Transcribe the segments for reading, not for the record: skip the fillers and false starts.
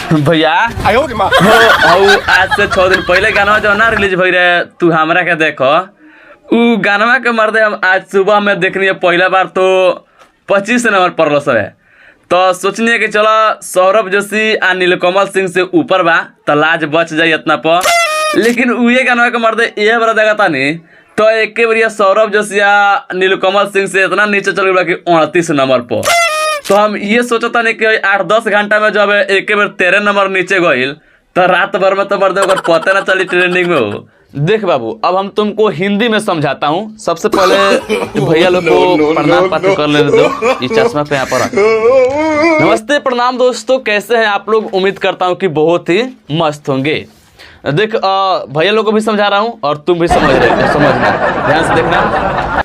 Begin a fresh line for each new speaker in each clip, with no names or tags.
भैया आज से 6 दिन पहले गाना जो ना रिलीज भई रहे तू हमरा के देखो उ गानवा के मर्दे हम आज सुबह में देखनी है पहला बार तो 25 नंबर पर सब है तो सोचनी है कि चलो सौरभ जोशी आ नीलकमल सिंह से ऊपर बा तो लाज बच जाये इतना पर लेकिन उहे गानवा के मर्दे ये बड़ा जगह था नहीं तो एक बार सौरभ जोशी या नीलकमल सिंह से इतना नीचे चल गया कि 38 नंबर पर तो हम ये सोचता नहीं कि 8-10 घंटा में जब एक बार 13 नंबर नीचे गईल तो रात भर में तो मर्दे अगर पता ना चली ट्रेंडिंग में हो। देख बाबू अब हम तुमको हिंदी में समझाता हूँ। सबसे पहले भैया लोग को प्रणाम पाती कर लेने दो। ये चश्मा पे यहाँ पर नमस्ते प्रणाम दोस्तों, कैसे हैं आप लोग? उम्मीद करता हूँ कि बहुत ही मस्त होंगे। देख भैया लोग को भी समझा रहा हूँ और तुम भी समझना ध्यान से देखना।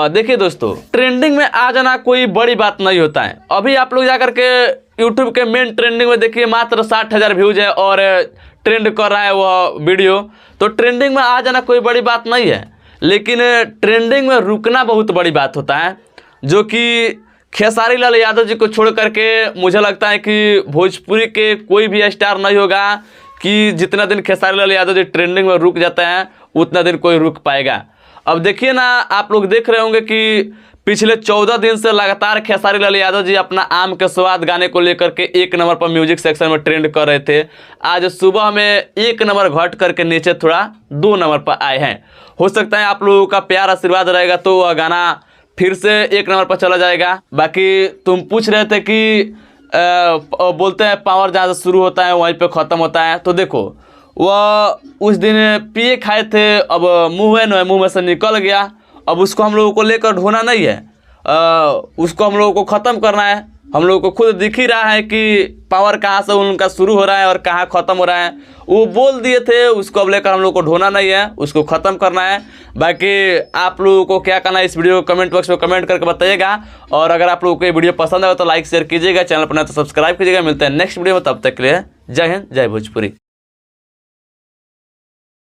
देखिए दोस्तों, ट्रेंडिंग में आ जाना कोई बड़ी बात नहीं होता है। अभी आप लोग जाकर के यूट्यूब के मेन ट्रेंडिंग में देखिए मात्र 60,000 व्यूज है और ट्रेंड कर रहा है वह वीडियो। तो ट्रेंडिंग में आ जाना कोई बड़ी बात नहीं है, लेकिन ट्रेंडिंग में रुकना बहुत बड़ी बात होता है, जो कि खेसारी लाल यादव जी को छोड़ करके मुझे लगता है कि भोजपुरी के कोई भी स्टार नहीं होगा कि जितना दिन खेसारी लाल यादव जी ट्रेंडिंग में रुक जाता है उतना दिन कोई रुक पाएगा। अब देखिए ना, आप लोग देख रहे होंगे कि पिछले 14 दिन से लगातार खेसारी लाल यादव जी अपना आम के स्वाद गाने को लेकर के 1 नंबर पर म्यूजिक सेक्शन में ट्रेंड कर रहे थे। आज सुबह में 1 नंबर घट करके नीचे थोड़ा 2 नंबर पर आए हैं। हो सकता है आप लोगों का प्यार आशीर्वाद रहेगा तो वह गाना फिर से 1 नंबर पर चला जाएगा। बाकी तुम पूछ रहे थे कि बोलते हैं पावर जहाँ से शुरू होता है वहीं पे ख़त्म होता है। तो देखो वह उस दिन पिए खाए थे, अब मुँह में से निकल गया। अब उसको हम लोगों को लेकर ढोना नहीं है, उसको हम लोगों को ख़त्म करना है। हम लोगों को खुद दिख ही रहा है कि पावर कहाँ से उनका शुरू हो रहा है और कहाँ ख़त्म हो रहा है। वो बोल दिए थे, उसको अब लेकर हम लोग को ढोना नहीं है, उसको ख़त्म करना है। बाकी आप लोगों को क्या करना है इस वीडियो को कमेंट बॉक्स में कमेंट करके बताइएगा। और अगर आप लोगों को ये वीडियो पसंद आए तो लाइक शेयर कीजिएगा, चैनल पर नए तो सब्सक्राइब कीजिएगा। मिलते हैं नेक्स्ट वीडियो में, तब तक के लिए जय हिंद जय भोजपुरी।